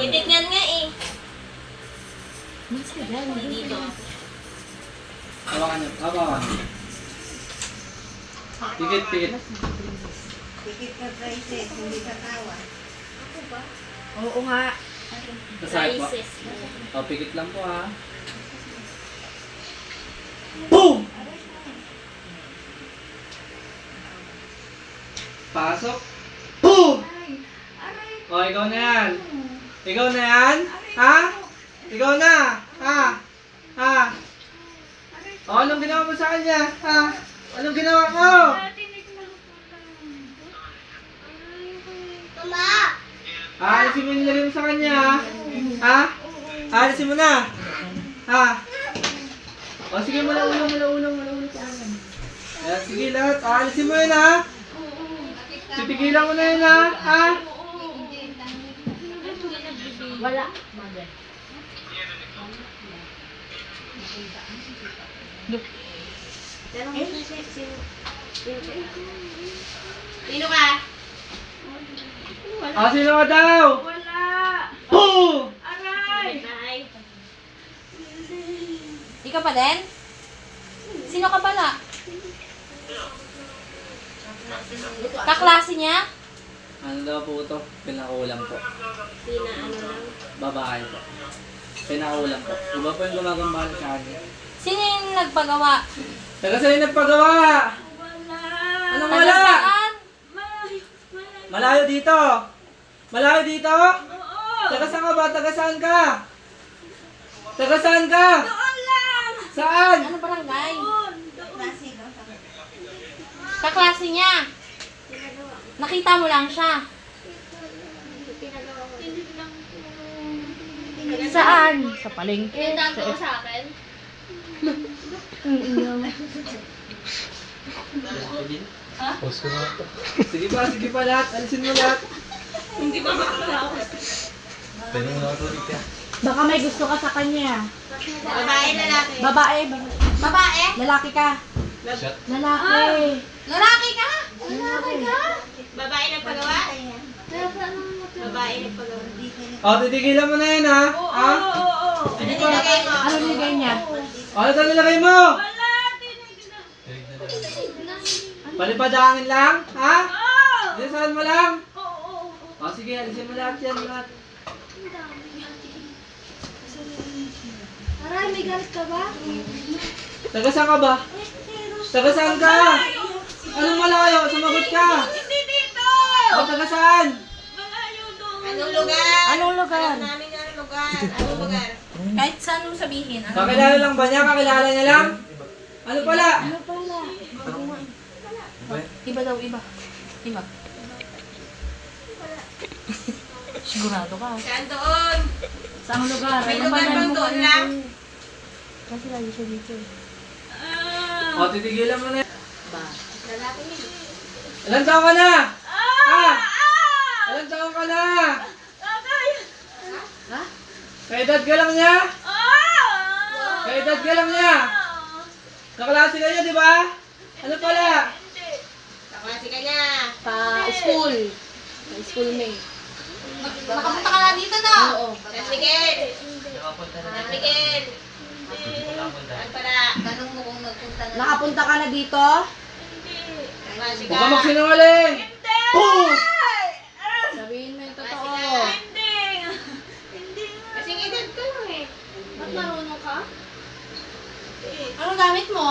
Titignan nga eh. Mas ka dyan. Dito. Hawakan niyo. Hawakan niyo. Pikit, pikit. Tikit ka prices, hindi ka tawa. Oo nga. Kasahit po. Prices. O, pikit lang po ha. Boom! Pasok. Boom! O, ikaw na yan. Ikaw na yan? Ha? Ikaw na? Ha? Ha? O, anong ginawa mo sa kanya? Ha? Anong ginawa mo? Aalisin mo yung nilagay mo sa kanya, ha? Ha? Aalisin mo na. Ha? O, sige, mula ulo. Ayan, sige, lahat. Aalisin mo yun, ha? Titigilan mo na yun, ha? Ha? Wala. Sino ka? Sino ka daw? Wala. Boom! Aray. Nay. Ikaw pa din? Sino ka pala? Kaklase niya? Ano daw po ito? Pinakaulam po. Sina ano lang. Babae po. Pinakaulam po. Iba po yung gumagambala sa kanya. Sino yung nagpagawa? Taga sa'yo nagpagawa! Wala. Anong Taga wala? saan? Malayo dito! Malayo dito? Oo. Taga saan ka ba? Taga saan ka? Taga saan ka? Doon lang. Saan? Ano barangay? Klase daw sa Kaklase niya. Nakita mo lang siya. Saan? Sa palengke. Yung dato ko sa akin. Sige pa lahat. Alisin mo lahat. Hindi ba makakalaw? Baka may gusto ka sa kanya. Babae, lalaki. Babae. Babae? Lalaki ka. Lalaki. Lalaki ka? Lalaki ka? Babae nagpagawa? Babae nagpagawa. O, titigilan mo na yan, ha? Ha? Ano nilagay mo? Ano nilagay niya? O, ano ito nilagay mo? Palipadangin lang? Ha? Alisan mo lang? O, sige, alisin mo lahat yan. Lahat. Aray, may galit ka ba? Taga saan ka ba? Taga saan ka? Anong malayo? Sumagot ka. Hindi dito! O, taga saan? Anong lugar? Anong lugar? Alam namin nga ang lugar. Anong lugar? Kahit saan mo sabihin. Ano? Kakilala lang ba niya? Kakilala niya lang? Ano pala? Ano pala? Iba daw, iba. Iba. Sigurado ka. Saan doon? Saang lugar? May Ano lugar ba bang mo doon lang? Kasi lagi siya dito. O, titigilan mo na yan. Lalaki niya. Ilan taon ka na? Ha? Ilan taon ka na? Ha? Kaedad ka lang niya? Kaedad ka lang niya? Kaklase ka niya, di ba? Ano pala? Kaklase ka niya. Pa-school. Pa-schoolmate. Nakapunta ka na dito, no? Oo. San Miguel. San Miguel. Saan pala? Tanong mo kung nagpunta na. Nakapunta ka na dito? Kaklase Huwag ka. ka magsinungaling! Boom! Sabihin mo yung Kaklase totoo. ka. Kasing edad ko lang eh. Ba't marunong ka? Anong gamit mo?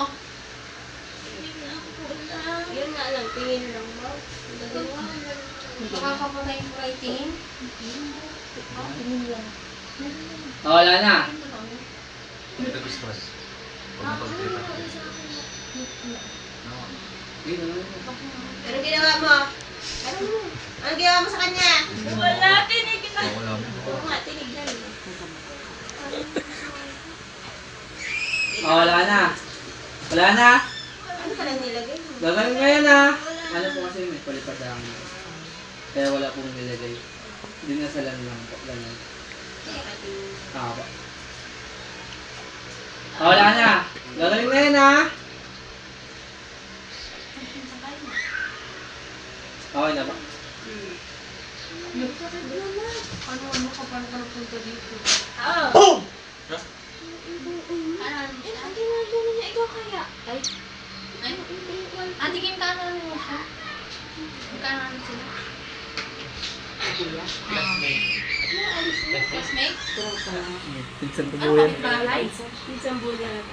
Yun nga lang, tingin lang mo. Makakapatay yung writing? Tingin lang. O, wala na. Ano ginawa mo? Ano ginawa mo sa kanya? Wala, tinignan. Oo nga, tinignan. O, wala na. Wala na. Ano ka lang nilagay mo? Gagawin mo yan, ha? Ano po kasi may palipadangin. Kaya wala pong nilagay. Dinasalan lang po. Ganun. Po. O, wala na. Gagawin mo yan, ha? Okay na ba? Ano ka? Paano ka dito. Oo. Ano siya? Ang ginagawa niya, ikaw kaya? Ay. Ay. Ate Kim, kaano niya siya? Kaano sila? Classmate? Pinsan ko po yan. Balay? Isang bulan.